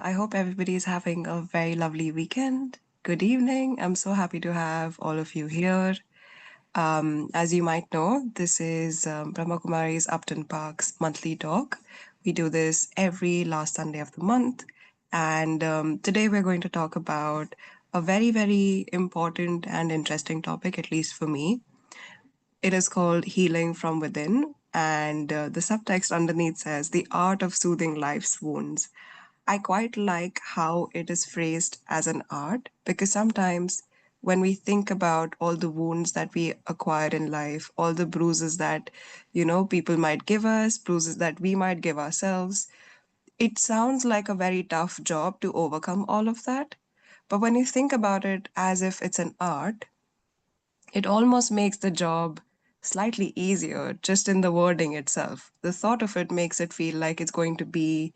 I hope everybody is having a very lovely weekend. Good evening. I'm so happy to have all of you here. As you might know, this is Brahma Kumari's Upton Park's monthly talk. We do this every last Sunday of the month. And today we're going to talk about a very, very important and interesting topic, at least for me. It is called Healing from Within. And the subtext underneath says the art of soothing life's wounds. I quite like how it is phrased as an art because sometimes when we think about all the wounds that we acquire in life, all the bruises that, people might give us, bruises that we might give ourselves, it sounds like a very tough job to overcome all of that. But when you think about it as if it's an art, it almost makes the job slightly easier just in the wording itself. The thought of it makes it feel like it's going to be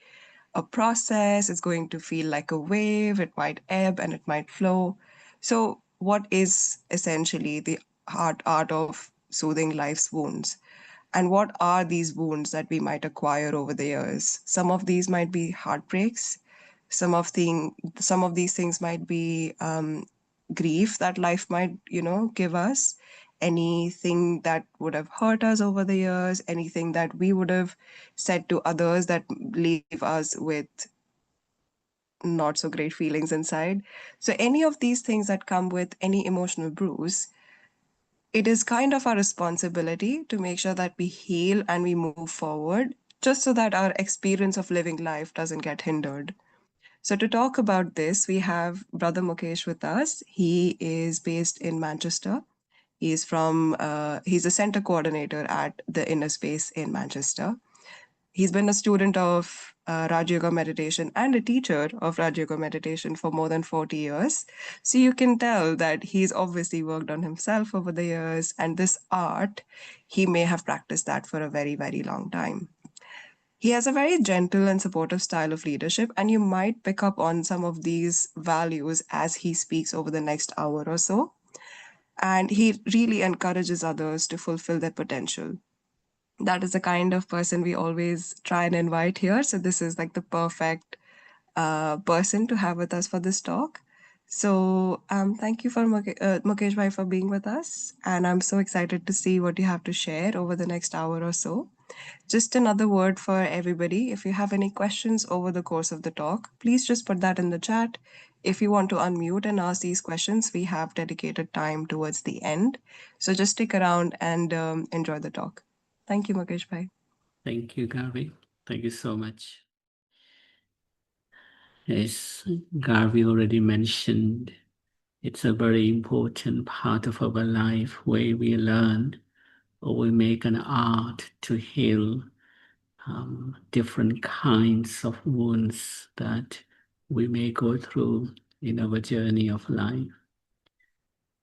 a process, it's going to feel like a wave, it might ebb and it might flow. So, what is essentially the art of soothing life's wounds? And what are these wounds that we might acquire over the years? Some of these might be heartbreaks. Some of these things might be grief that life might, give us. Anything that would have hurt us over the years, anything that we would have said to others that leave us with not so great feelings inside. So, any of these things that come with any emotional bruise, it is kind of our responsibility to make sure that we heal and we move forward, just so that our experience of living life doesn't get hindered. So, to talk about this, we have Brother Mukesh with us. He is based in Manchester. He's a center coordinator at the Inner Space in Manchester. He's been a student of Raj Yoga meditation and a teacher of Raj Yoga meditation for more than 40 years. So you can tell that he's obviously worked on himself over the years, and this art, he may have practiced that for a very, very long time. He has a very gentle and supportive style of leadership, and you might pick up on some of these values as he speaks over the next hour or so. And he really encourages others to fulfill their potential. That is the kind of person we always try and invite here. So this is like the perfect person to have with us for this talk. So thank you for Mukesh bhai for being with us, and I'm so excited to see what you have to share over the next hour or so. Just another word for everybody: if you have any questions over the course of the talk, please just put that in the chat. If you want to unmute and ask these questions, we have dedicated time towards the end. So just stick around and enjoy the talk. Thank you, Mukesh bhai. Thank you, Garvey. Thank you so much. As Garvey already mentioned, it's a very important part of our life where we learn or we make an art to heal different kinds of wounds that we may go through in our journey of life.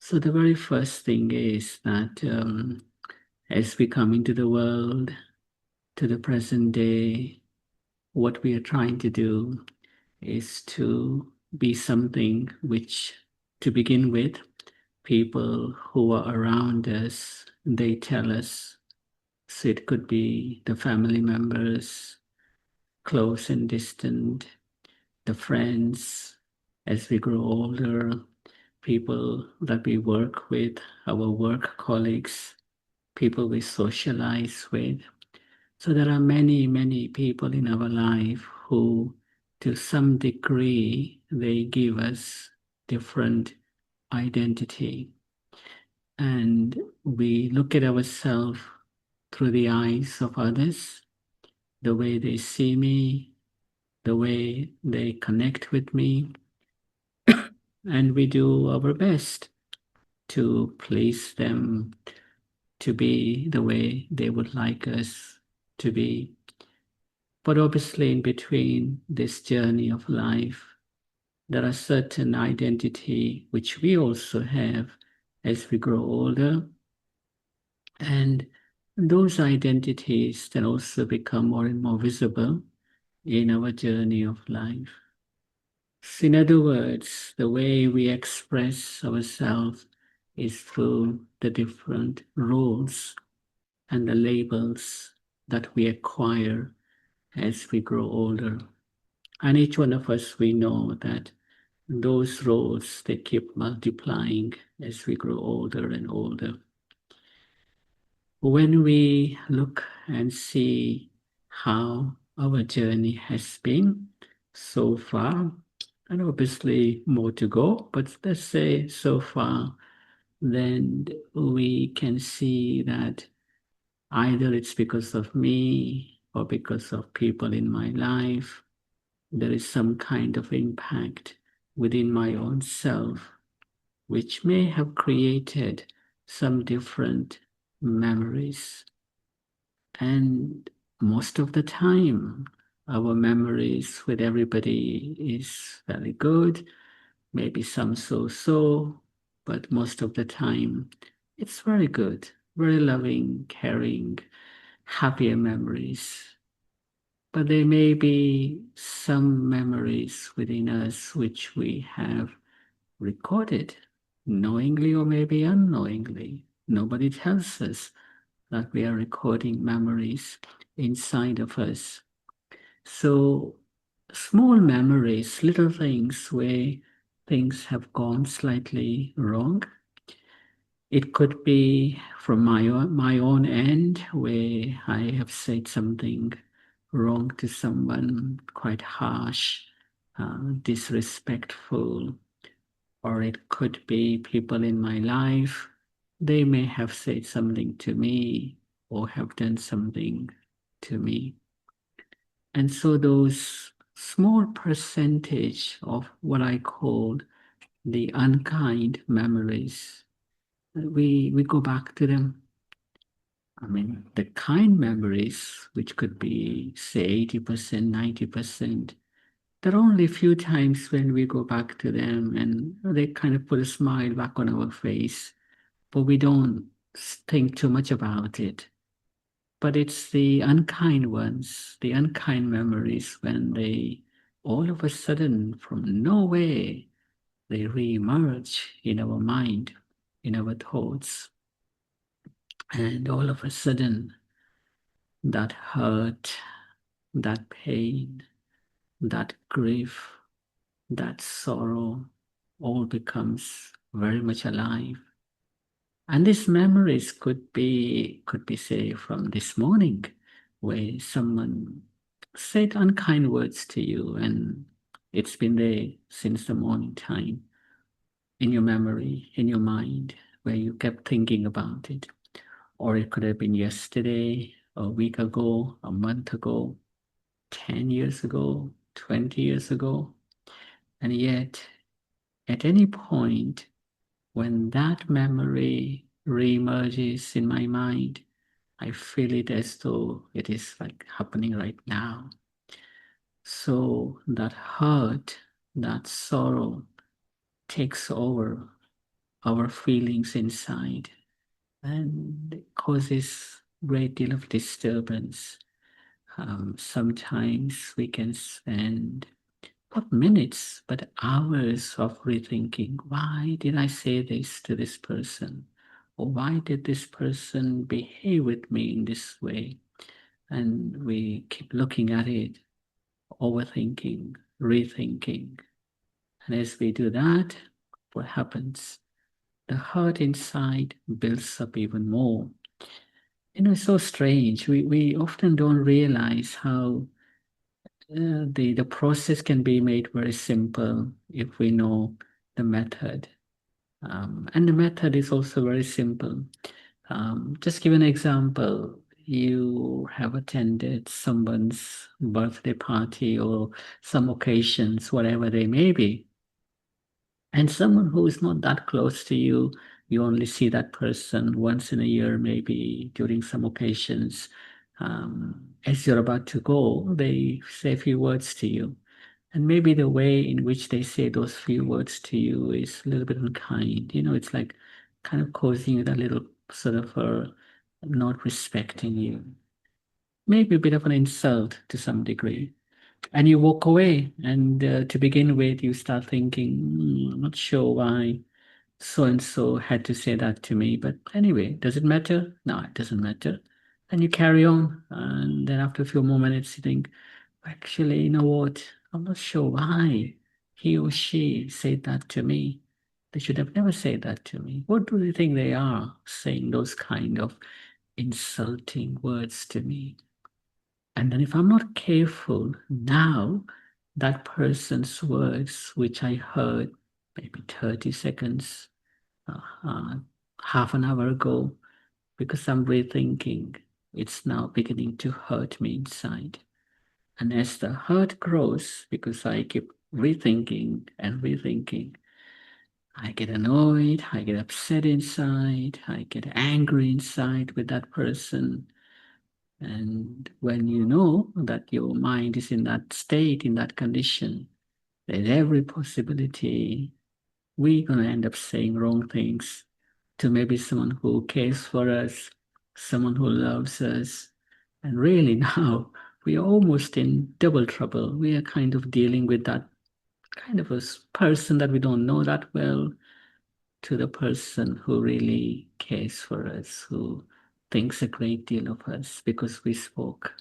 So the very first thing is that as we come into the world, to the present day, what we are trying to do is to be something which, to begin with, people who are around us, they tell us. So it could be the family members, close and distant, the friends, as we grow older, people that we work with, our work colleagues, people we socialize with. So there are many, many people in our life who, to some degree, they give us different identity. And we look at ourselves through the eyes of others, the way they see me, the way they connect with me, and we do our best to please them, to be the way they would like us to be. But obviously, in between this journey of life, there are certain identity which we also have as we grow older. And those identities then also become more and more visible in our journey of life. So in other words, the way we express ourselves is through the different roles and the labels that we acquire as we grow older. And each one of us, we know that those roles, they keep multiplying as we grow older and older. When we look and see how our journey has been so far, and obviously more to go, but let's say so far, then we can see that either it's because of me or because of people in my life, there is some kind of impact within my own self, which may have created some different memories. And most of the time, our memories with everybody is very good, maybe some so so, but most of the time, it's very good, very loving, caring, happier memories. But there may be some memories within us which we have recorded, knowingly or maybe unknowingly. Nobody tells us that we are recording memories inside of us. So, small memories, little things where things have gone slightly wrong. It could be from my own end where I have said something wrong to someone, quite harsh, disrespectful, or it could be people in my life. They may have said something to me or have done something to me. And so those small percentage of what I call the unkind memories, we go back to them. I mean, the kind memories, which could be, say, 80%, 90%, there are only a few times when we go back to them and they kind of put a smile back on our face, but we don't think too much about it. But it's the unkind ones, the unkind memories when they all of a sudden, from nowhere, they re-emerge in our mind, in our thoughts. And all of a sudden, that hurt, that pain, that grief, that sorrow all becomes very much alive. And these memories could be say from this morning, where someone said unkind words to you and it's been there since the morning time in your memory, in your mind, where you kept thinking about it. Or it could have been yesterday, a week ago, a month ago, 10 years ago, 20 years ago. And yet, at any point, when that memory reemerges in my mind, I feel it as though it is like happening right now. So that hurt, that sorrow takes over our feelings inside and it causes great deal of disturbance. Sometimes we can spend not minutes, but hours of rethinking. Why did I say this to this person? Or why did this person behave with me in this way? And we keep looking at it, overthinking, rethinking. And as we do that, what happens? The hurt inside builds up even more. It's so strange. We often don't realize how the process can be made very simple if we know the method. And the method is also very simple. Just give an example. You have attended someone's birthday party or some occasions, whatever they may be, and someone who is not that close to you, you only see that person once in a year, maybe during some occasions. As you're about to go, they say a few words to you. And maybe the way in which they say those few words to you is a little bit unkind. It's like kind of causing you that little sort of not respecting you. Maybe a bit of an insult to some degree. And you walk away. And to begin with, you start thinking, I'm not sure why so and so had to say that to me. But anyway, does it matter? No, it doesn't matter. And you carry on. And then after a few more minutes, you think, actually, you know what? I'm not sure why he or she said that to me. They should have never said that to me. What do they think they are saying those kind of insulting words to me? And then if I'm not careful now, that person's words, which I heard maybe 30 seconds, uh, uh, half an hour ago, because I'm rethinking, it's now beginning to hurt me inside. And as the hurt grows, because I keep rethinking and rethinking, I get annoyed, I get upset inside, I get angry inside with that person. And when you know that your mind is in that state, in that condition, there's every possibility we're going to end up saying wrong things to maybe someone who cares for us, someone who loves us. And really now we are almost in double trouble. We are kind of dealing with that kind of a person that we don't know that well to the person who really cares for us, who thinks a great deal of us because we spoke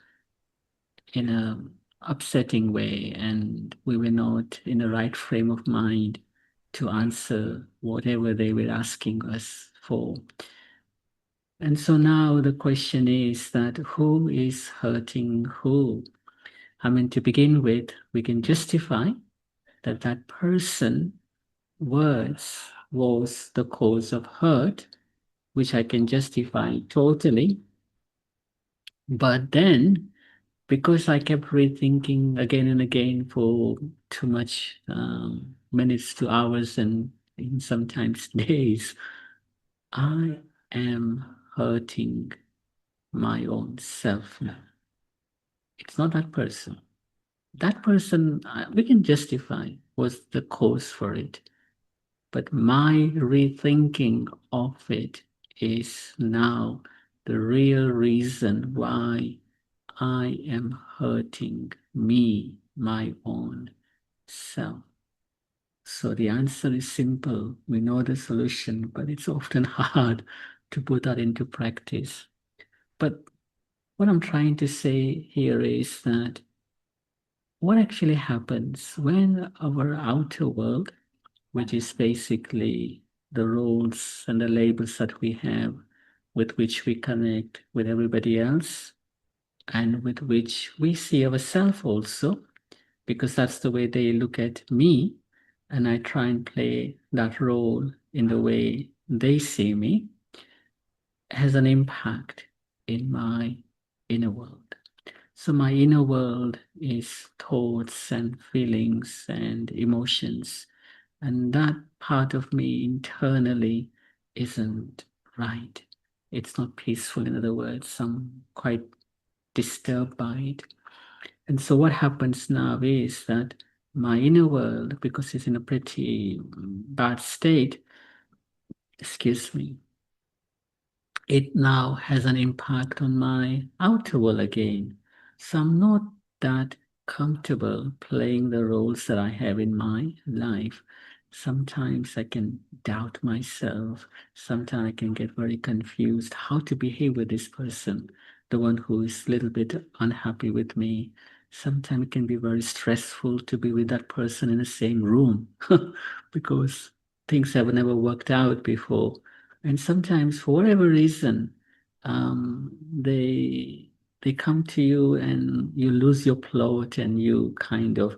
in a upsetting way and we were not in the right frame of mind to answer whatever they were asking us for. And so now the question is that who is hurting who? I mean, to begin with, we can justify that that person words was the cause of hurt, which I can justify totally. But then because I kept rethinking again and again for too much minutes to hours and even sometimes days, I am hurting my own self now. It's not that person. That person, we can justify was the cause for it. But my rethinking of it is now the real reason why I am hurting me, my own self. So the answer is simple. We know the solution, but it's often hard to put that into practice. But what I'm trying to say here is that what actually happens when our outer world, which is basically the roles and the labels that we have with which we connect with everybody else and with which we see ourselves also, because that's the way they look at me, and I try and play that role in the way they see me, has an impact in my inner world. So my inner world is thoughts and feelings and emotions. And that part of me internally isn't right. It's not peaceful, in other words. I'm quite disturbed by it. And so what happens now is that my inner world, because it's in a pretty bad state, excuse me, it now has an impact on my outer world again. So I'm not that comfortable playing the roles that I have in my life. Sometimes I can doubt myself. Sometimes I can get very confused how to behave with this person, the one who is a little bit unhappy with me. Sometimes it can be very stressful to be with that person in the same room because things have never worked out before. And sometimes, for whatever reason, they come to you and you lose your plot and you kind of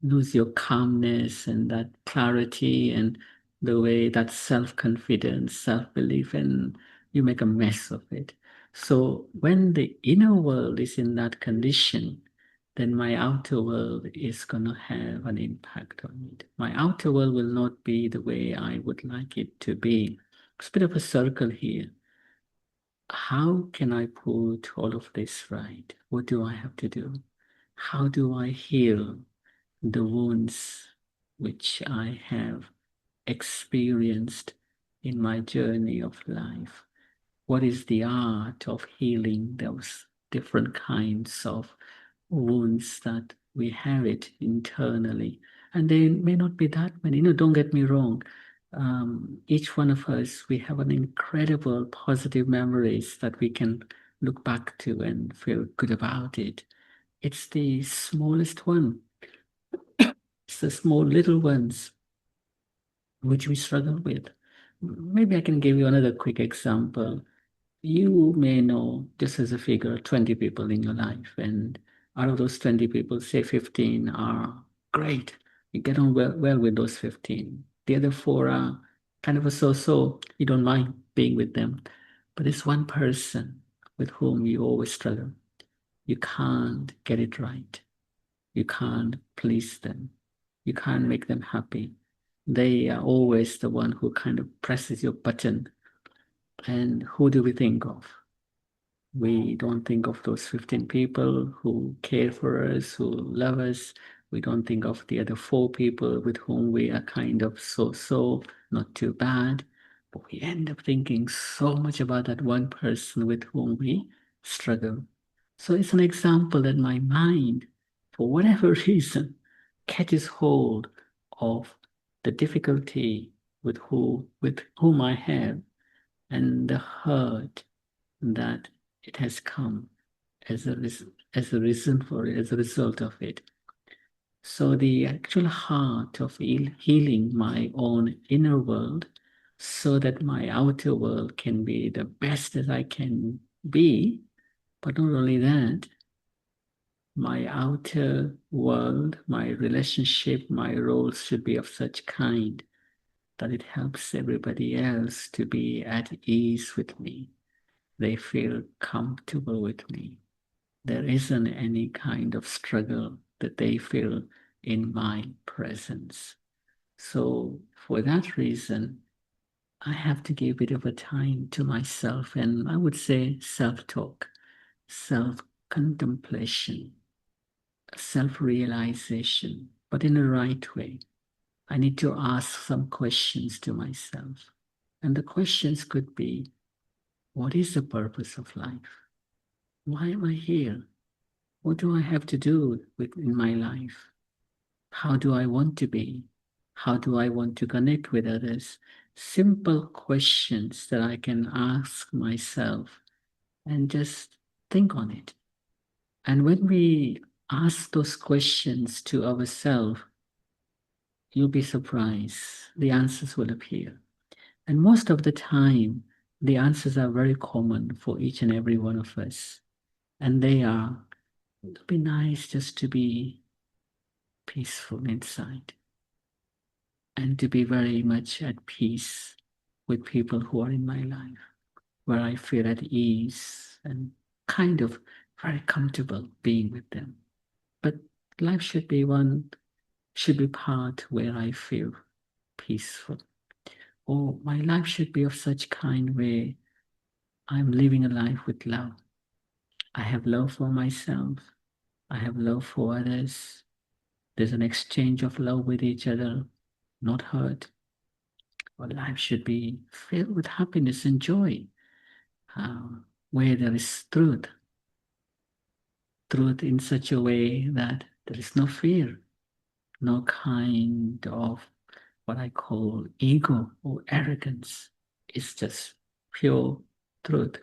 lose your calmness and that clarity and the way that self-confidence, self-belief, and you make a mess of it. So when the inner world is in that condition, then my outer world is going to have an impact on it. My outer world will not be the way I would like it to be. It's a bit of a circle here. How can I put all of this right? What do I have to do? How do I heal the wounds which I have experienced in my journey of life? What is the art of healing those different kinds of wounds that we have it internally? And they may not be that many. Don't get me wrong. Each one of us, we have an incredible positive memories that we can look back to and feel good about it. It's the smallest one It's the small little ones which we struggle with. Maybe I can give you another quick example. You may know, just as a figure, 20 people in your life, and out of those 20 people, say 15 are great. You get on well with those 15. The other four are kind of a so-so. You don't mind being with them. But there's one person with whom you always struggle. You can't get it right. You can't please them. You can't make them happy. They are always the one who kind of presses your button. And who do we think of? We don't think of those 15 people who care for us, who love us. We don't think of the other four people with whom we are kind of so-so, not too bad. But we end up thinking so much about that one person with whom we struggle. So it's an example that my mind, for whatever reason, catches hold of the difficulty with whom I have and the hurt that it has come as as a reason for it, as a result of it. So the actual heart of healing my own inner world so that my outer world can be the best that I can be, but not only that, my outer world, my relationship, my roles should be of such kind that it helps everybody else to be at ease with me. They feel comfortable with me. There isn't any kind of struggle that they feel in my presence. So, for that reason, I have to give a bit of a time to myself, and I would say self talk, self contemplation, self realization, but in the right way. I need to ask some questions to myself. And the questions could be, what is the purpose of life? Why am I here? What do I have to do with in my life? How do I want to be? How do I want to connect with others? Simple questions that I can ask myself and just think on it. And when we ask those questions to ourselves, you'll be surprised. The answers will appear. And most of the time, the answers are very common for each and every one of us. And they are, it'll be nice just to be peaceful inside and to be very much at peace with people who are in my life, where I feel at ease and kind of very comfortable being with them. But life should be part where I feel peaceful. Or my life should be of such kind where I'm living a life with love. I have love for myself. I have love for others. There's an exchange of love with each other, not hurt. Our life should be filled with happiness and joy, where there is truth in such a way that there is no fear, no kind of what I call ego or arrogance. It's just pure truth.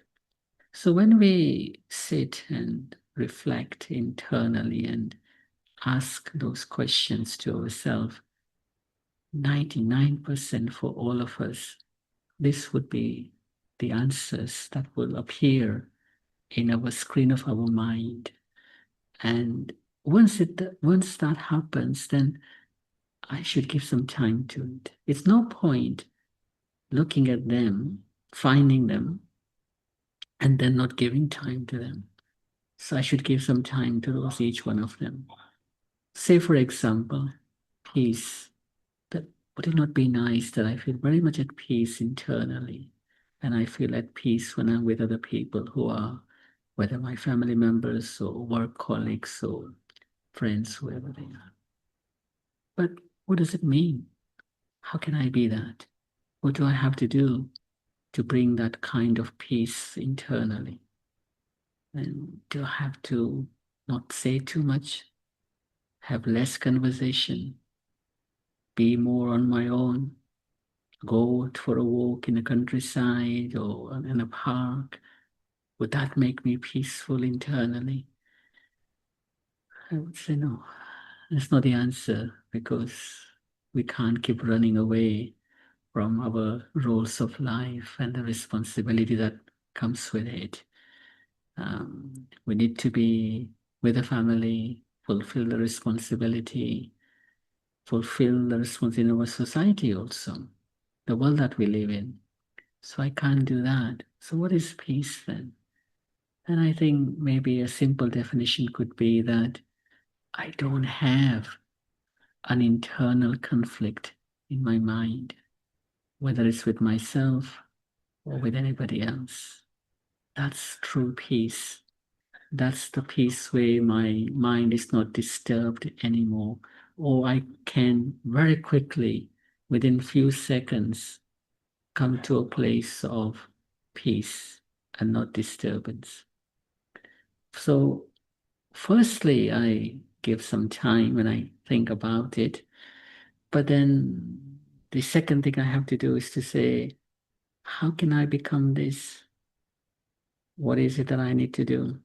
So when we sit and reflect internally and ask those questions to ourselves, 99% for all of us, this would be the answers that will appear in our screen of our mind. And once that happens, then I should give some time to it. It's no point looking at them, finding them, and then not giving time to them. So I should give some time to those each one of them. Say, for example, peace. That would it not be nice that I feel very much at peace internally, and I feel at peace when I'm with other people who are, whether my family members or work colleagues or friends, whoever they are. But what does it mean? How can I be that? What do I have to do to bring that kind of peace internally? And do I have to not say too much, have less conversation, be more on my own, go out for a walk in the countryside or in a park? Would that make me peaceful internally? I would say no. It's not the answer because we can't keep running away from our roles of life and the responsibility that comes with it. We need to be with the family, fulfill the responsibility, fulfill the responsibility in our society also, the world that we live in. So I can't do that. So what is peace then? And I think maybe a simple definition could be that I don't have an internal conflict in my mind, whether it's with myself or with anybody else. That's true peace. That's the peace where my mind is not disturbed anymore, or I can very quickly, within few seconds, come to a place of peace and not disturbance. So, firstly, I give some time and I think about it. But then the second thing I have to do is to say, how can I become this? What is it that I need to do?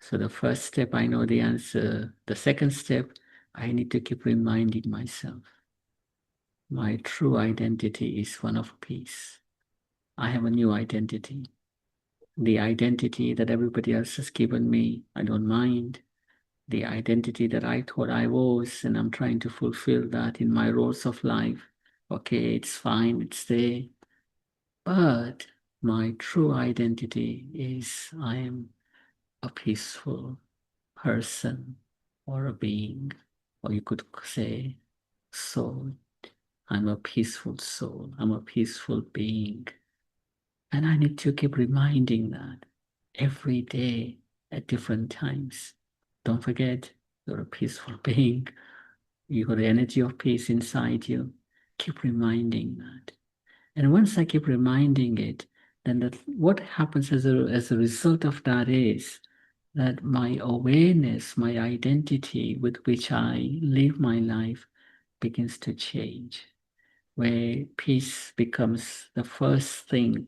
So the first step, I know the answer. The second step, I need to keep reminding myself my true identity is one of peace. I have a new identity. The identity that everybody else has given me, I don't mind. The identity that I thought I was, and I'm trying to fulfill that in my roles of life. Okay, it's fine, it's there. But my true identity is I am a peaceful person or a being, or you could say soul. I'm a peaceful soul. I'm a peaceful being. And I need to keep reminding that every day at different times. Don't forget, you're a peaceful being. You got the energy of peace inside you. Keep reminding that. And once I keep reminding it, then what happens as a result of that is that my awareness, my identity with which I live my life begins to change, where peace becomes the first thing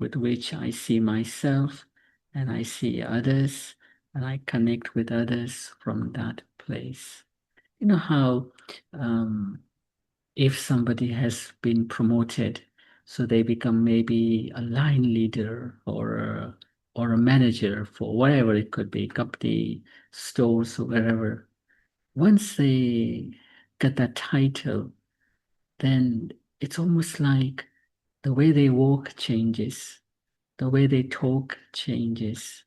with which I see myself and I see others and I connect with others from that place. You know how if somebody has been promoted, so they become maybe a line leader or a manager for whatever it could be, company, stores, or wherever. Once they get that title, then it's almost like the way they walk changes, the way they talk changes,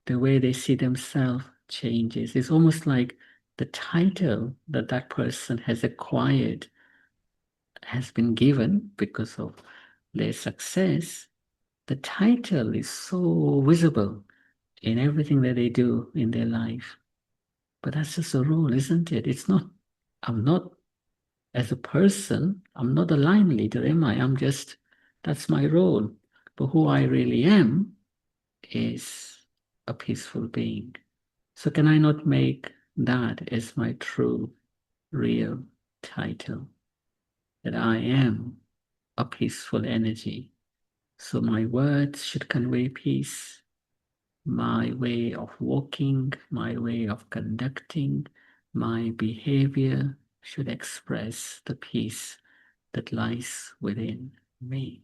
the way they see themselves changes. It's almost like the title that that person has acquired has been given because of their success, the title is so visible in everything that they do in their life. But that's just a role, isn't it? It's not, I'm not, as a person, I'm not a line leader, am I? I'm just, that's my role. But who I really am is a peaceful being. So can I not make that as my true, real title? That I am a peaceful energy. So my words should convey peace. My way of walking, my way of conducting, my behavior should express the peace that lies within me.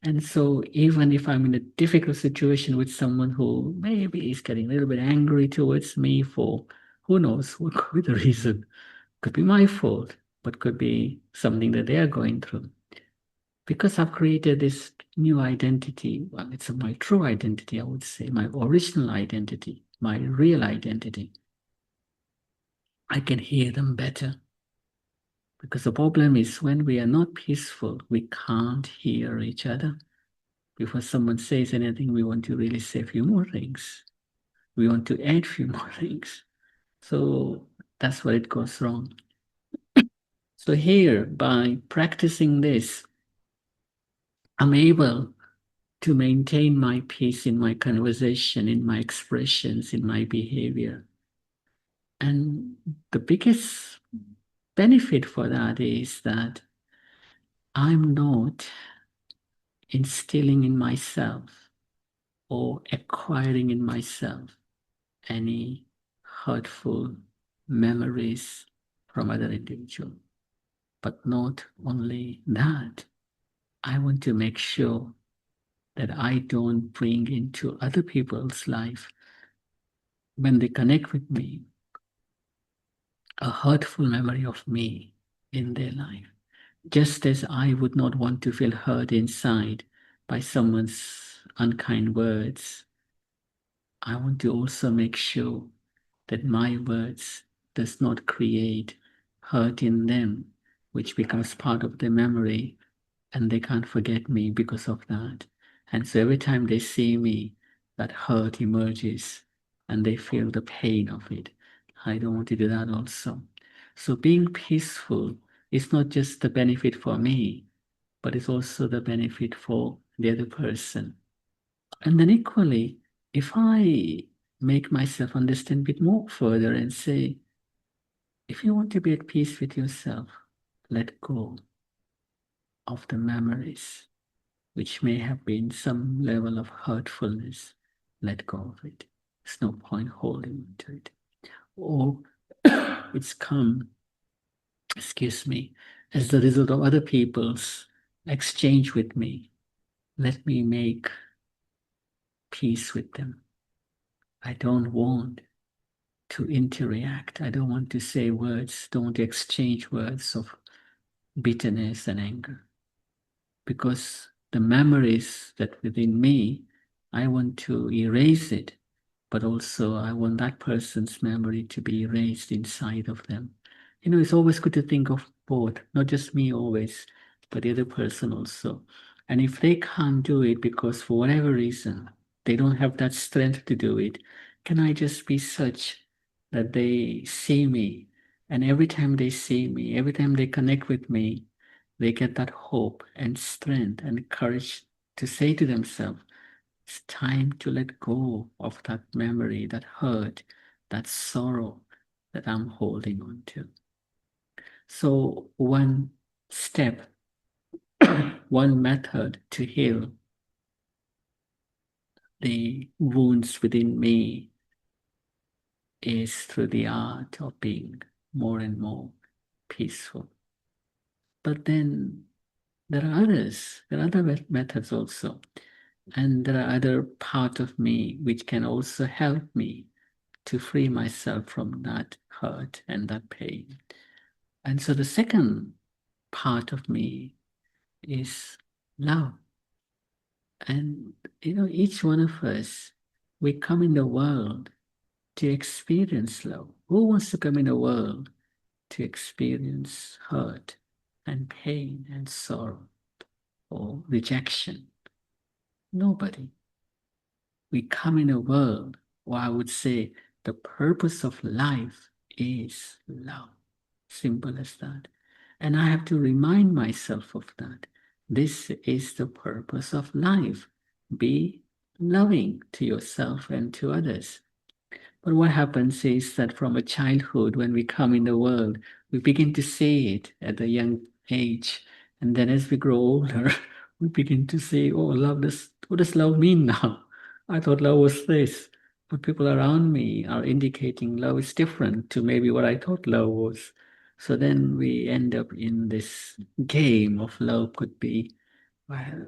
And so, even if I'm in a difficult situation with someone who maybe is getting a little bit angry towards me for who knows what could be the reason, could be my fault, but could be something that they are going through. Because I've created this new identity, well, it's my true identity, I would say, my original identity, my real identity, I can hear them better. Because the problem is when we are not peaceful, we can't hear each other. Before someone says anything, we want to really say a few more things. We want to add a few more things. So that's where it goes wrong. So here, by practicing this, I'm able to maintain my peace in my conversation, in my expressions, in my behavior. And the biggest benefit for that is that I'm not instilling in myself or acquiring in myself any hurtful memories from other individuals. But not only that, I want to make sure that I don't bring into other people's life when they connect with me a hurtful memory of me in their life. Just as I would not want to feel hurt inside by someone's unkind words, I want to also make sure that my words does not create hurt in them, which becomes part of their memory, and they can't forget me because of that. And so every time they see me, that hurt emerges and they feel the pain of it. I don't want to do that also. So being peaceful is not just the benefit for me, but it's also the benefit for the other person. And then equally, if I make myself understand a bit more further and say, if you want to be at peace with yourself, let go of the memories which may have been some level of hurtfulness. Let go of it. There's no point holding on to it. Or it's come, excuse me, as the result of other people's exchange with me. Let me make peace with them. I don't want to interact. I don't want to say words, don't want to exchange words of bitterness and anger. Because the memories that within me, I want to erase it, but also I want that person's memory to be erased inside of them. You know, it's always good to think of both, not just me always, but the other person also. And if they can't do it because for whatever reason, they don't have that strength to do it, can I just be such that they see me? And every time they see me, every time they connect with me, they get that hope and strength and courage to say to themselves, it's time to let go of that memory, that hurt, that sorrow that I'm holding on to. So, one step, one method to heal the wounds within me is through the art of being more and more peaceful. But then there are others, there are other methods also. And there are other part of me which can also help me to free myself from that hurt and that pain. And so the second part of me is love. And you know, each one of us, we come in the world to experience love. Who wants to come in the world to experience hurt and pain and sorrow or rejection? Nobody. We come in a world where I would say the purpose of life is love. Simple as that. And I have to remind myself of that. This is the purpose of life. Be loving to yourself and to others. But what happens is that from a childhood, when we come in the world, we begin to see it at a young age. And then as we grow older, we begin to say, oh, love this. What does love mean now? I thought love was this. But people around me are indicating love is different to maybe what I thought love was. So then we end up in this game of love could be, well,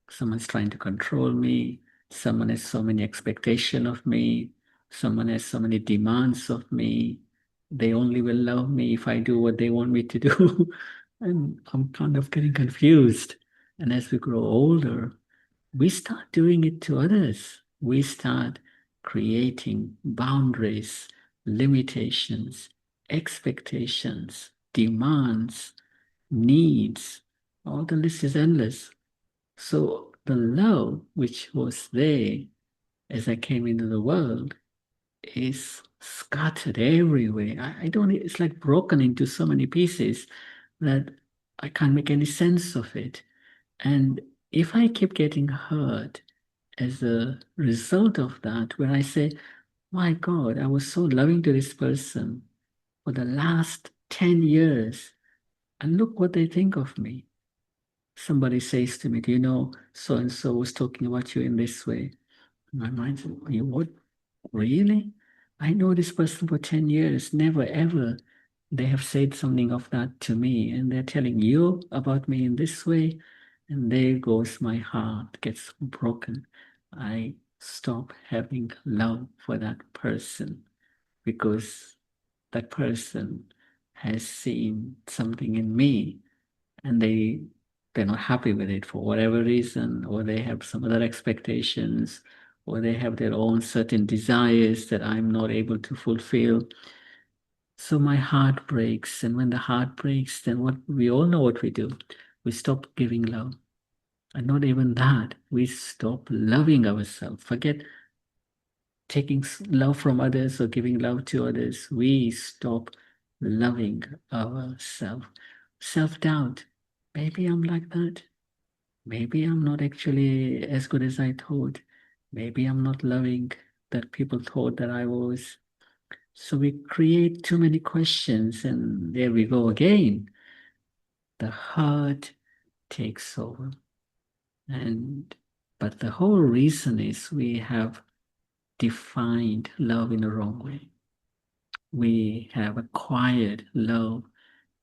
someone's trying to control me. Someone has so many expectation of me. Someone has so many demands of me. They only will love me if I do what they want me to do. And I'm kind of getting confused. And as we grow older, we start doing it to others. We start creating boundaries, limitations, expectations, demands, needs. All the list is endless. So the love which was there as I came into the world is scattered everywhere. I don't, it's like broken into so many pieces that I can't make any sense of it. And if I keep getting hurt as a result of that, when I say, my God, I was so loving to this person for the last 10 years, and look what they think of me. Somebody says to me, do you know, so and so was talking about you in this way? My mind said, you what? Really? I know this person for 10 years, never ever they have said something of that to me, and they're telling you about me in this way, and there goes my heart, gets broken. I stop having love for that person because that person has seen something in me and they're not happy with it for whatever reason, or they have some other expectations, or they have their own certain desires that I'm not able to fulfill. So my heart breaks, and when the heart breaks, then what we all know what we do. We stop giving love. And not even that, we stop loving ourselves. Forget taking love from others or giving love to others. We stop loving ourselves. Self doubt. Maybe I'm like that. Maybe I'm not actually as good as I thought. Maybe I'm not loving that people thought that I was. So we create too many questions, and there we go again. The heart takes over. And but the whole reason is we have defined love in the wrong way. We have acquired love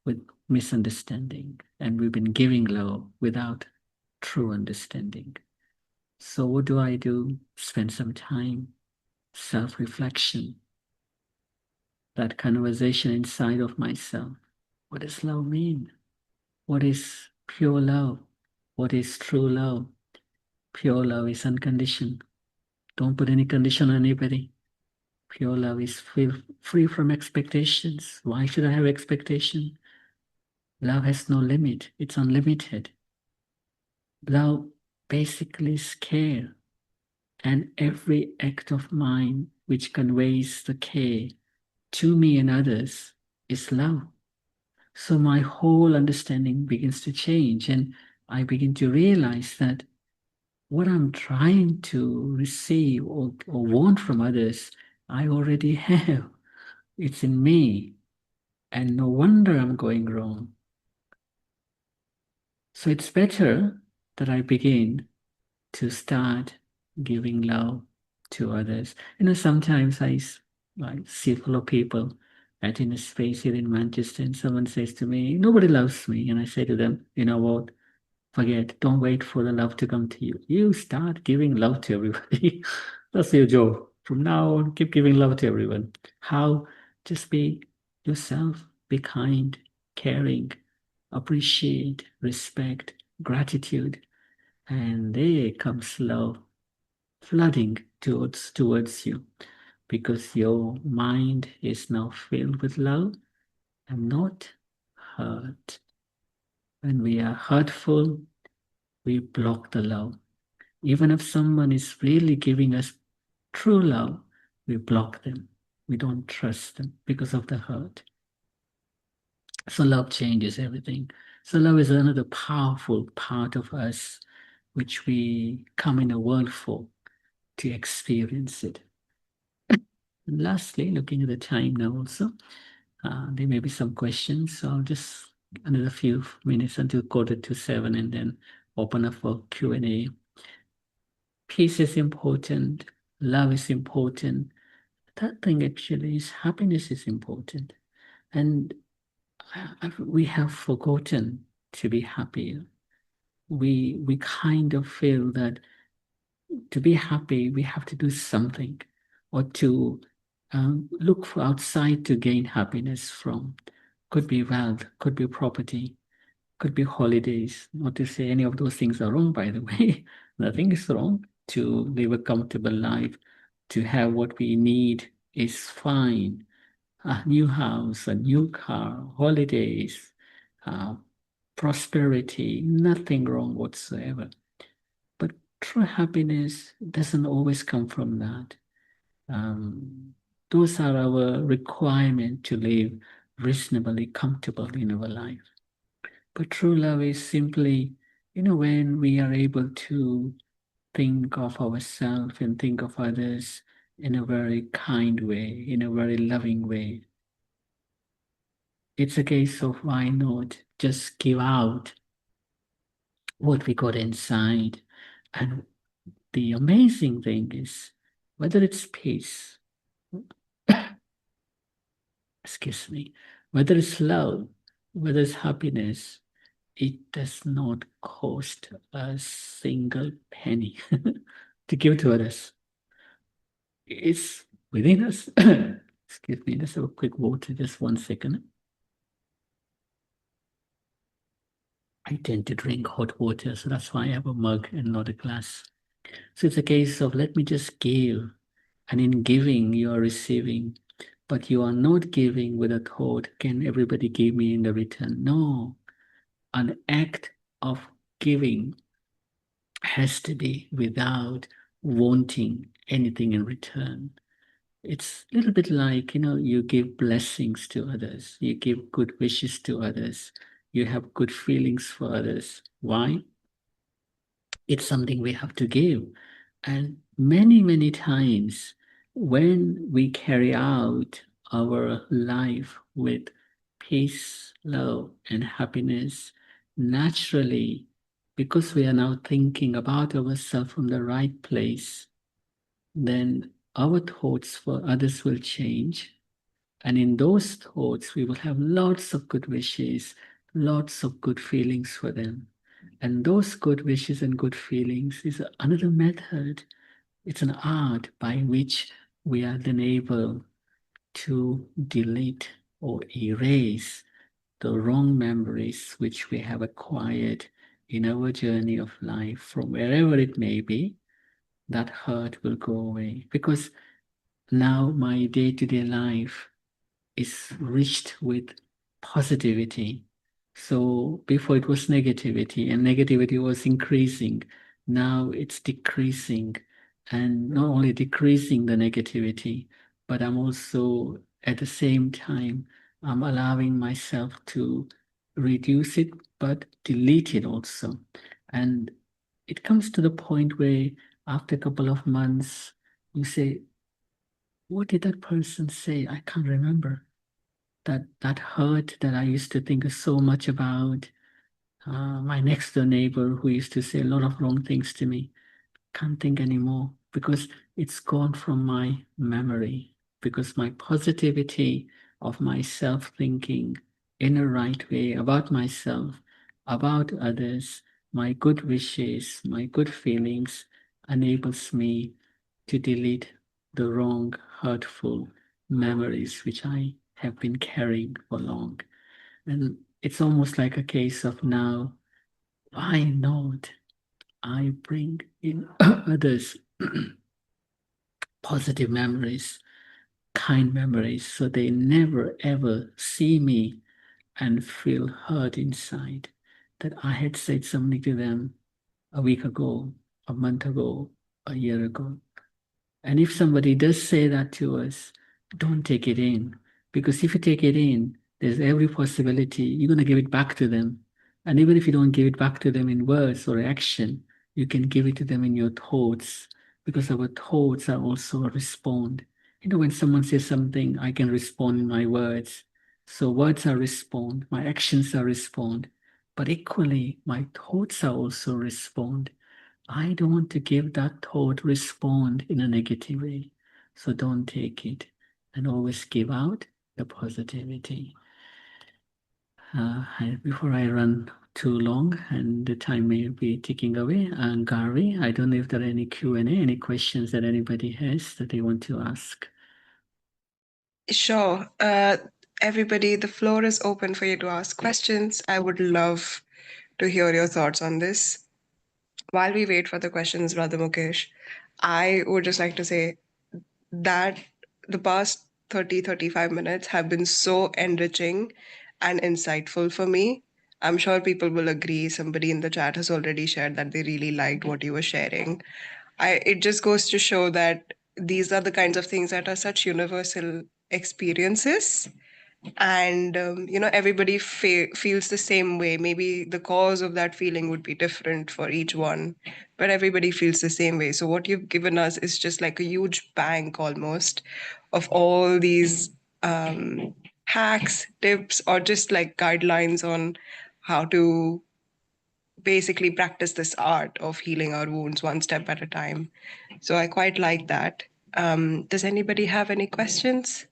with misunderstanding, and we've been giving love without true understanding. So, what do I do? Spend some time, self reflection, that conversation inside of myself. What does love mean? What is pure love? What is true love? Pure love is unconditioned. Don't put any condition on anybody. Pure love is free from expectations. Why should I have expectation? Love has no limit, it's unlimited. Love basically is care, and every act of mine which conveys the care to me and others is love. So my whole understanding begins to change, and I begin to realize that what I'm trying to receive or want from others, I already have. It's in me, and no wonder I'm going wrong. So it's better that I begin to start giving love to others. Sometimes I see fellow people at in a space here in Manchester, and someone says to me, "Nobody loves me," and I say to them, "You know what? Forget. Don't wait for the love to come to you. You start giving love to everybody. That's your job. From now on, keep giving love to everyone. How? Just be yourself. Be kind, caring, appreciate, respect, gratitude, and there comes love flooding towards you because your mind is now filled with love and not hurt. When we are hurtful, we block the love. Even if someone is really giving us true love, we block them. We don't trust them because of the hurt. So love changes everything. So love is another powerful part of us which we come in the world for to experience it. And lastly, looking at the time now also, there may be some questions. So I'll just another few minutes until 6:45 and then open up for Q&A. Peace is important. Love is important. That thing actually is happiness is important. And we have forgotten to be happy. We kind of feel that to be happy, we have to do something or to look for outside to gain happiness from. Could be wealth, could be property, could be holidays. Not to say any of those things are wrong, by the way. Nothing is wrong. To live a comfortable life, to have what we need is fine. A new house, a new car, holidays, uh, prosperity, nothing wrong whatsoever. But true happiness doesn't always come from that. Um, those are our requirement to live reasonably comfortable in our life. But true love is simply, when we are able to think of ourselves and think of others in a very kind way, in a very loving way. It's a case of why not just give out what we got inside. And the amazing thing is, whether it's peace, excuse me, whether it's love, whether it's happiness, it does not cost a single penny to give to others. It's within us. Excuse me, let's have a quick water, just 1 second. I tend to drink hot water, so that's why I have a mug and not a glass. So it's a case of let me just give. And in giving, you are receiving. But you are not giving with a thought, can everybody give me in the return? No. An act of giving has to be without wanting anything in return. It's a little bit like, you give blessings to others, you give good wishes to others, you have good feelings for others. Why? It's something we have to give. And many, many times when we carry out our life with peace, love, and happiness, naturally, because we are now thinking about ourselves from the right place, then our thoughts for others will change. And in those thoughts, we will have lots of good wishes, lots of good feelings for them. And those good wishes and good feelings is another method. It's an art by which we are then able to delete or erase the wrong memories which we have acquired in our journey of life from wherever it may be. That hurt will go away because now my day-to-day life is rich with positivity. So before it was negativity, and negativity was increasing. Now it's decreasing. And not only decreasing the negativity, but I'm also at the same time, I'm allowing myself to reduce it, but delete it also. And it comes to the point where after a couple of months, you say, what did that person say? I can't remember that hurt that I used to think so much about. My next door neighbor who used to say a lot of wrong things to me. Can't think anymore because it's gone from my memory. Because my positivity of my self thinking in a right way about myself, about others, my good wishes, my good feelings enables me to delete the wrong, hurtful memories which I have been carrying for long. And it's almost like a case of now, why not? I bring in others positive memories, kind memories, so they never ever see me and feel hurt inside that I had said something to them a week ago, a month ago, a year ago. And if somebody does say that to us, don't take it in. Because if you take it in, there's every possibility you're going to give it back to them. And even if you don't give it back to them in words or action, you can give it to them in your thoughts. Because our thoughts are also a respond. When someone says something, I can respond in my words. So words are respond, my actions are respond. But equally, my thoughts are also respond. I don't want to give that thought respond in a negative way. So don't take it and always give out the positivity. Before I run too long and the time may be ticking away, Gary, I don't know if there are any Q&A, any questions that anybody has that they want to ask. Sure. Everybody, the floor is open for you to ask questions. I would love to hear your thoughts on this. While we wait for the questions, Brother Mukesh, I would just like to say that the past 35 minutes have been so enriching and insightful for me. I'm sure people will agree. Somebody in the chat has already shared that they really liked what you were sharing. It just goes to show that these are the kinds of things that are such universal experiences, and everybody feels the same way. Maybe the cause of that feeling would be different for each one, but everybody feels the same way. So what you've given us is just like a huge bank almost of all these hacks, tips, or just like guidelines on how to basically practice this art of healing our wounds one step at a time. So I quite like that. Does anybody have any questions?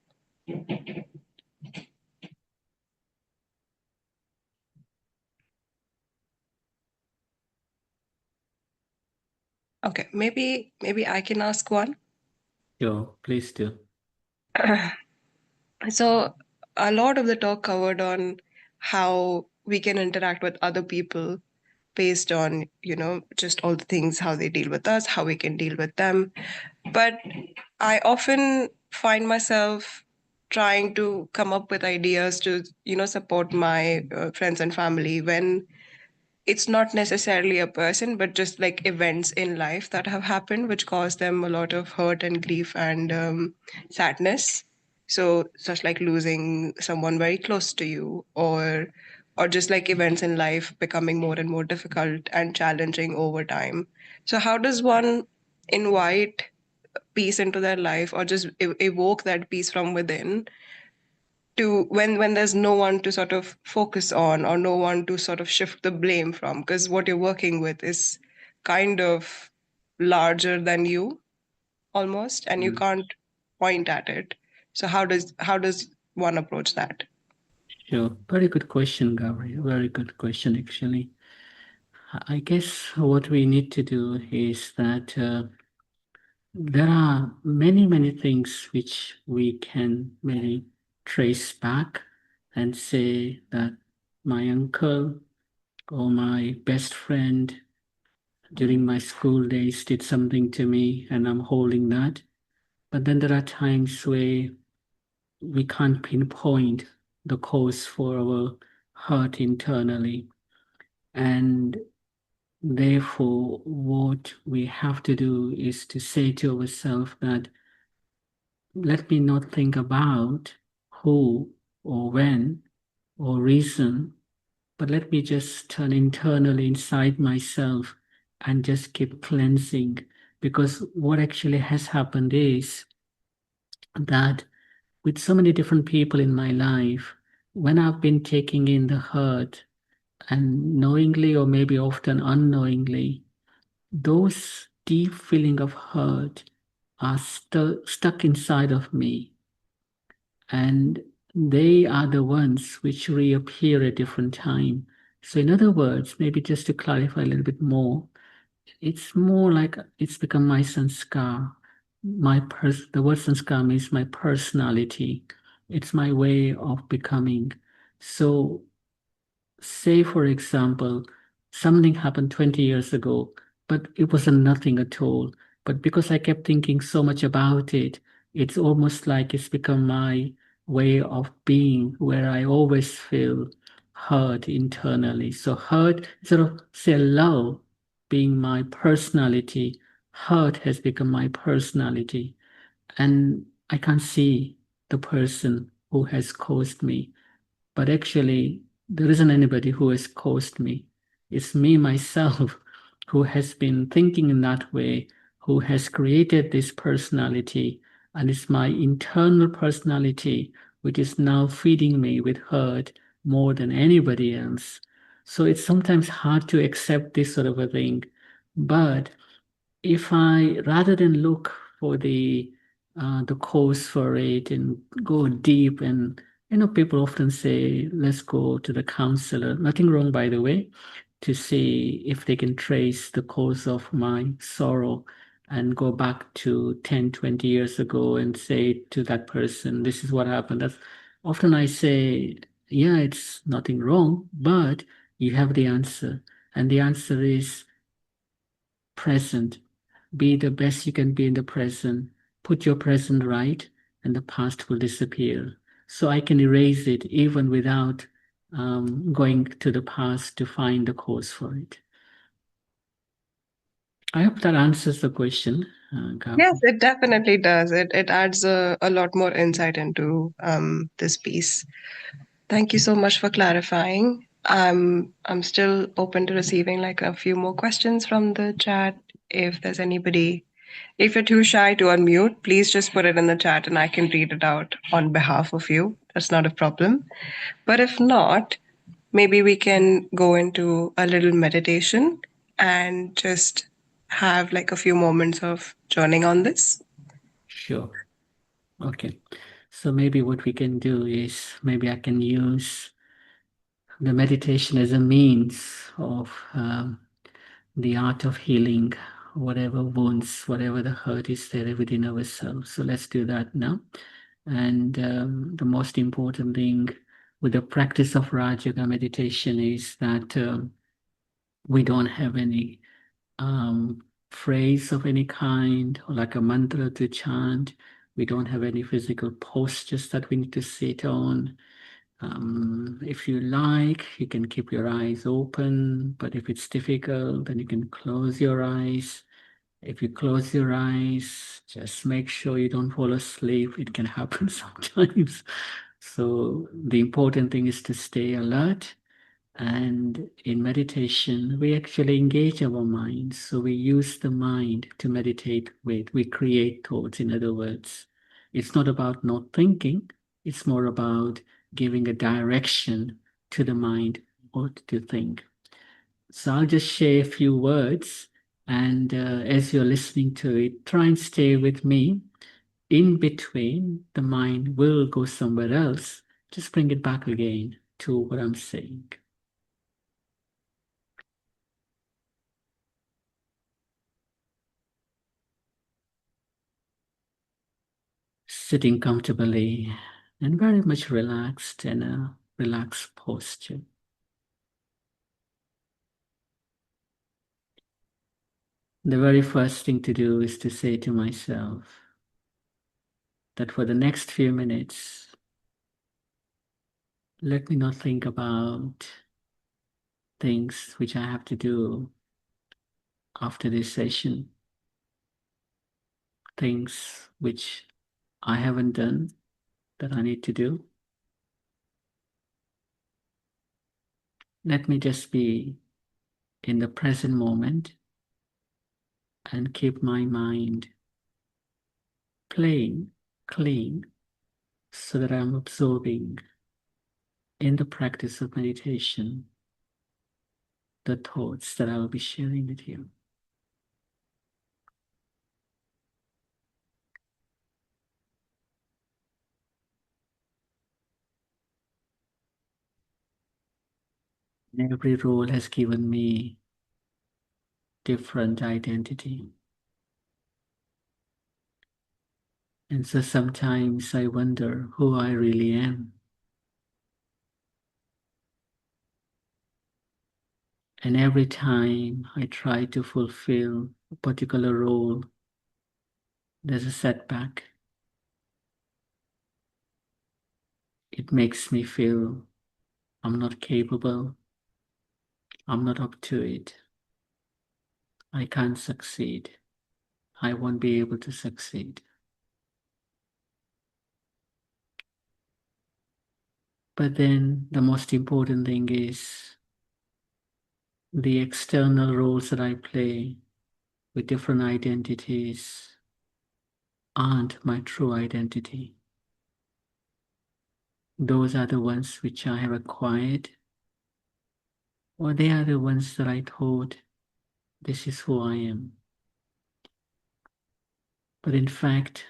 Okay, maybe I can ask one. Sure, please do. So a lot of the talk covered on how we can interact with other people based on, just all the things, how they deal with us, how we can deal with them. But I often find myself trying to come up with ideas to, support my friends and family when it's not necessarily a person, but just like events in life that have happened, which cause them a lot of hurt and grief and sadness. So, such like losing someone very close to you, or just like events in life becoming more and more difficult and challenging over time. So, how does one invite peace into their life, or just evoke that peace from within, to when there's no one to sort of focus on, or no one to sort of shift the blame from, because what you're working with is kind of larger than you almost, and you Mm. can't point at it. So how does one approach that? Sure. Very good question, Gabriel. Very good question, actually. I guess what we need to do is that there are many, many things which we can maybe trace back and say that my uncle or my best friend during my school days did something to me and I'm holding that. But then there are times where we can't pinpoint the cause for our hurt internally. And therefore, what we have to do is to say to ourselves that let me not think about who or when or reason, but let me just turn internally inside myself and just keep cleansing. Because what actually has happened is that with so many different people in my life, when I've been taking in the hurt and knowingly or maybe often unknowingly, those deep feeling of hurt are stuck inside of me, and they are the ones which reappear at different time. So in other words, maybe just to clarify a little bit more, it's more like it's become my sanskar. The word sanskar means my personality. It's my way of becoming. So say, for example, something happened 20 years ago, but it wasn't nothing at all. But because I kept thinking so much about it, it's almost like it's become my way of being, where I always feel hurt internally. So, hurt, sort of say love being my personality, hurt has become my personality. And I can't see the person who has caused me, but actually, there isn't anybody who has caused me. It's me, myself, who has been thinking in that way, who has created this personality. And it's my internal personality which is now feeding me with hurt more than anybody else. So it's sometimes hard to accept this sort of a thing. But if I, rather than look for the cause for it and go deep, and people often say let's go to the counselor, nothing wrong by the way, to see if they can trace the cause of my sorrow and go back to 10, 20 years ago and say to that person, this is what happened. That's often I say, yeah, it's nothing wrong, but you have the answer, and the answer is present. Be the best you can be in the present. Put your present right, and the past will disappear. So I can erase it even without going to the past to find the cause for it. I hope that answers the question, Yes, Gabriel. it definitely does. It adds a lot more insight into this piece. Thank you so much for clarifying. I'm still open to receiving like a few more questions from the chat. If there's anybody, if you're too shy to unmute, please just put it in the chat and I can read it out on behalf of you. That's not a problem. But if not, maybe we can go into a little meditation and just have like a few moments of journaling on this. Sure. Okay. So maybe what we can do is maybe I can use the meditation as a means of the art of healing whatever wounds, whatever the hurt is there within ourselves. So let's do that now. And the most important thing with the practice of Raj Yoga meditation is that we don't have any phrase of any kind or like a mantra to chant. We don't have any physical postures that we need to sit on. If you like, you can keep your eyes open, but if it's difficult, then you can close your eyes. If you close your eyes, just make sure you don't fall asleep. It can happen sometimes. So the important thing is to stay alert. And in meditation, we actually engage our minds. So we use the mind to meditate with. We create thoughts, in other words. It's not about not thinking, it's more about giving a direction to the mind what to think. So I'll just share a few words, and as you're listening to it, try and stay with me. In between, the mind will go somewhere else. Just bring it back again to what I'm saying. Sitting comfortably and very much relaxed in a relaxed posture. The very first thing to do is to say to myself that for the next few minutes, let me not think about things which I have to do after this session, things which I haven't done that I need to do. Let me just be in the present moment and keep my mind playing clean so that I'm absorbing in the practice of meditation the thoughts that I will be sharing with you. Every role has given me different identity. And so sometimes I wonder who I really am. And every time I try to fulfill a particular role, there's a setback. It makes me feel I'm not capable, I'm not up to it, I can't succeed, I won't be able to succeed. But then the most important thing is the external roles that I play with different identities aren't my true identity. Those are the ones which I have acquired, or they are the ones that I thought this is who I am. But in fact,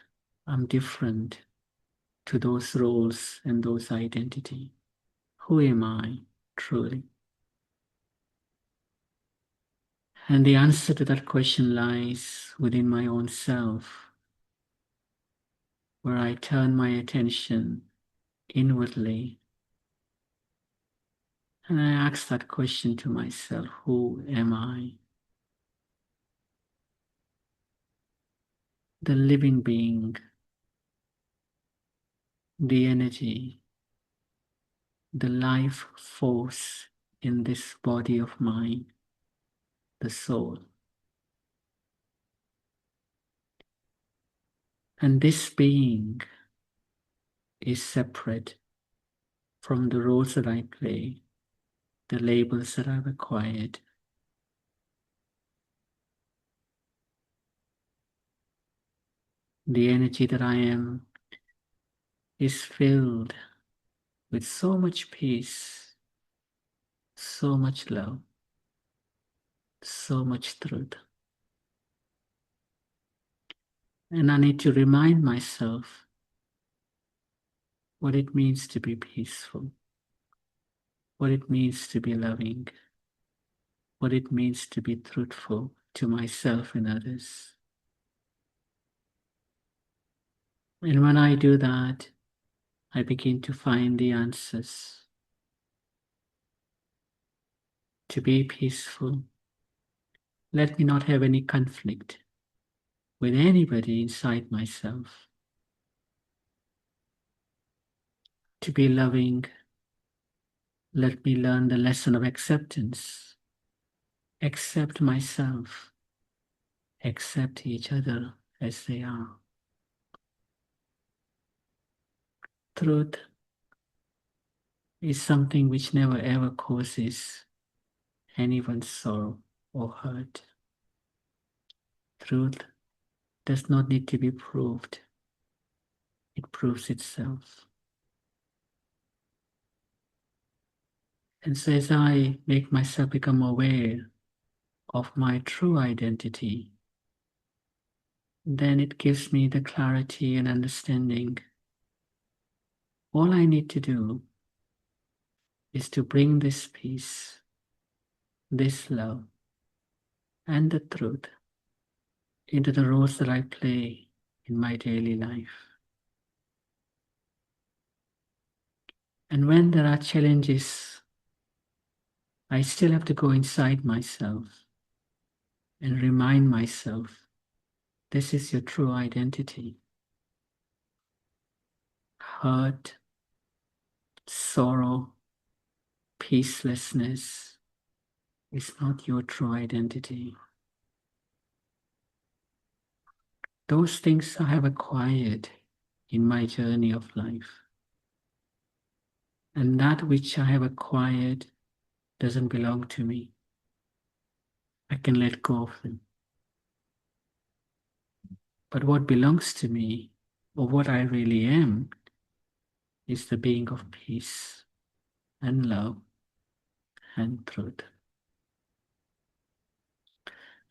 I'm different to those roles and those identity. Who am I truly? And the answer to that question lies within my own self, where I turn my attention inwardly and I ask that question to myself, who am I? The living being, the energy, the life force in this body of mine, the soul. And this being is separate from the roles that I play, the labels that I've acquired. The energy that I am is filled with so much peace, so much love, so much truth. And I need to remind myself what it means to be peaceful, what it means to be loving, what it means to be truthful to myself and others. And when I do that, I begin to find the answers. To be peaceful, let me not have any conflict with anybody inside myself. To be loving, let me learn the lesson of acceptance. Accept myself, accept each other as they are. Truth is something which never ever causes anyone's sorrow or hurt. Truth does not need to be proved, it proves itself. And so, as I make myself become aware of my true identity, then it gives me the clarity and understanding. All I need to do is to bring this peace, this love, and the truth into the roles that I play in my daily life. And when there are challenges, I still have to go inside myself and remind myself this is your true identity. Hurt, sorrow, peacelessness is not your true identity. Those things I have acquired in my journey of life. And that which I have acquired doesn't belong to me. I can let go of them. But what belongs to me, or what I really am, is the being of peace and love and truth.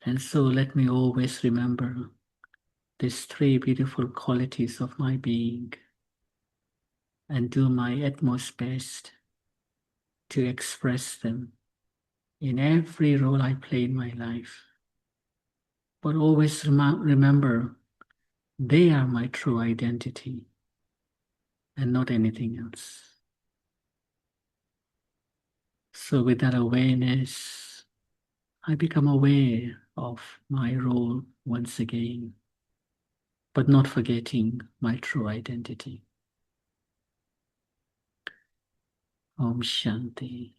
And so let me always remember these three beautiful qualities of my being and do my utmost best to express them in every role I play in my life. But always remember they are my true identity and not anything else. So with that awareness, I become aware of my role once again, but not forgetting my true identity. Om Shanti.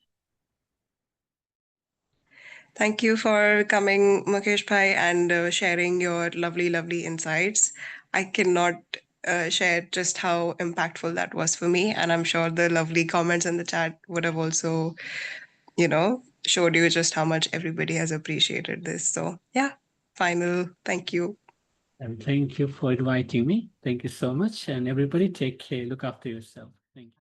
Thank you for coming, Mukesh Bhai, and sharing your lovely, lovely insights. I cannot share just how impactful that was for me, and I'm sure the lovely comments in the chat would have also, showed you just how much everybody has appreciated this. So, yeah, final thank you. And thank you for inviting me. Thank you so much. And everybody take care. Look after yourself. Thank you.